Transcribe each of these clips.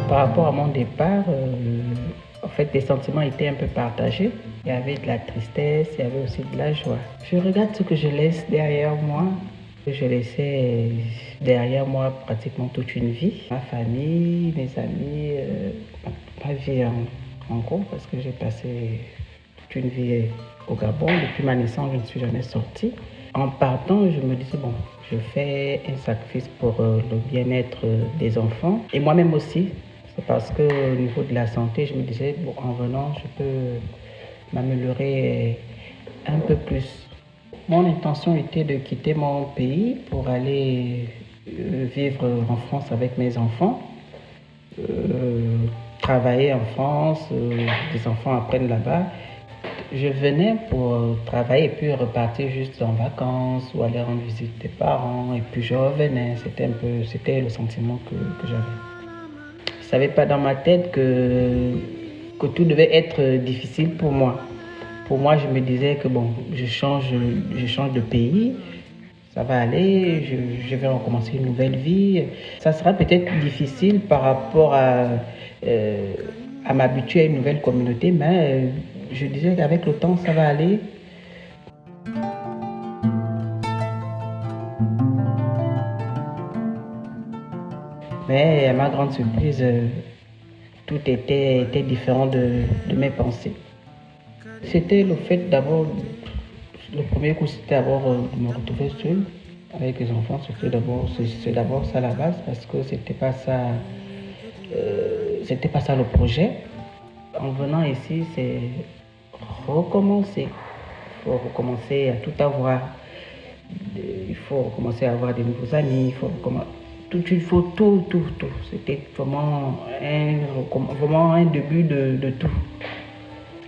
Par rapport à mon départ, en fait, les sentiments étaient un peu partagés. Il y avait de la tristesse, il y avait aussi de la joie. Je regarde ce que je laisse derrière moi. Je laissais derrière moi pratiquement toute une vie. Ma famille, mes amis, ma vie en gros, parce que j'ai passé toute une vie au Gabon. Depuis ma naissance, je ne suis jamais sortie. En partant, je me disais, bon, je fais un sacrifice pour le bien-être des enfants et moi-même aussi. C'est parce qu'au niveau de la santé, je me disais, bon, en venant, je peux m'améliorer un peu plus. Mon intention était de quitter mon pays pour aller vivre en France avec mes enfants, euh, travailler en France, les enfants apprennent là-bas. Je venais pour travailler et puis repartir juste en vacances ou aller rendre visite des parents et puis je revenais. C'était le sentiment que j'avais. Je ne savais pas dans ma tête que tout devait être difficile pour moi. Pour moi, je me disais que bon, je change de pays, ça va aller, je vais recommencer une nouvelle vie. Ça sera peut-être difficile par rapport euh, à m'habituer à une nouvelle communauté, mais je disais qu'avec le temps, ça va aller. Mais à ma grande surprise, tout était différent de mes pensées. C'était le fait d'abord, le premier coup, c'était d'abord de me retrouver seul avec les enfants. C'est d'abord ça la base parce que c'était pas ça le projet. En venant ici, c'est recommencer. Il faut recommencer à tout avoir. Il faut recommencer à avoir des nouveaux amis. Il faut tout. C'était vraiment un début de tout.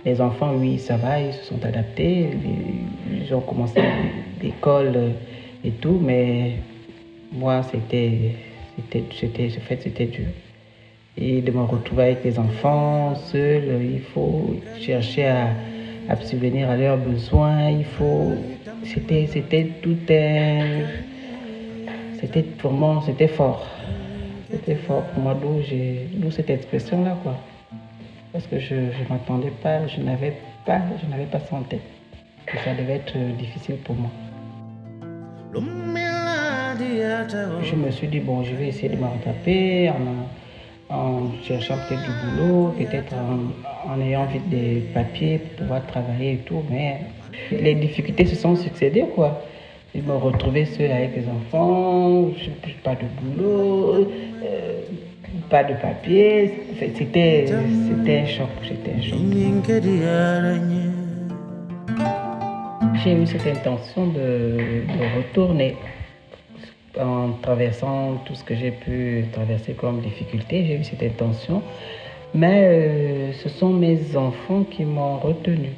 Les enfants, oui, ça va, ils se sont adaptés. Ils ont commencé l'école et tout, mais moi, c'était dur. Et de me retrouver avec les enfants, seuls, il faut chercher à subvenir à leurs besoins. C'était tout un, c'était vraiment, c'était fort. C'était fort pour moi, d'où cette expression-là, quoi. Parce que je ne m'attendais pas, je n'avais pas ça en tête. Que ça devait être difficile pour moi. Je me suis dit, bon, je vais essayer de me rattraper en cherchant peut-être du boulot, peut-être en ayant vite des papiers pour pouvoir travailler et tout. Mais les difficultés se sont succédées, quoi. Je me retrouvais seul avec les enfants, pas de boulot, pas de papier. C'était un choc, c'était un choc. J'ai eu cette intention de retourner en traversant tout ce que j'ai pu traverser comme difficulté. J'ai eu cette intention, mais ce sont mes enfants qui m'ont retenu.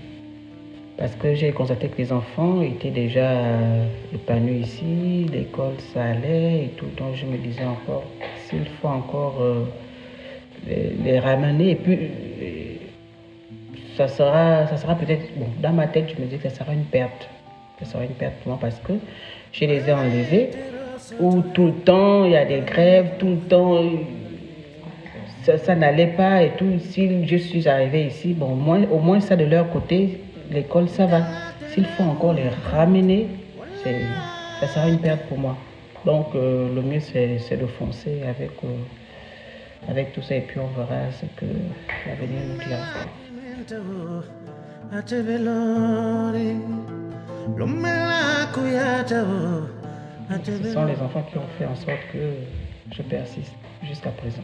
Parce que j'ai constaté que les enfants étaient déjà épanouis ici, l'école ça allait et tout. Donc je me disais encore, s'il faut encore les ramener, et puis ça sera peut-être, bon, dans ma tête, je me dis que ça sera une perte. Ça sera une perte pour moi parce que je les ai enlevés, où tout le temps il y a des grèves, tout le temps ça n'allait pas et tout. Si je suis arrivée ici, bon, au moins ça de leur côté, l'école ça va. S'il faut encore les ramener, ça sera une perte pour moi. Donc le mieux c'est de foncer avec tout ça et puis on verra ce que l'avenir nous dira. Ce sont les enfants qui ont fait en sorte que je persiste jusqu'à présent.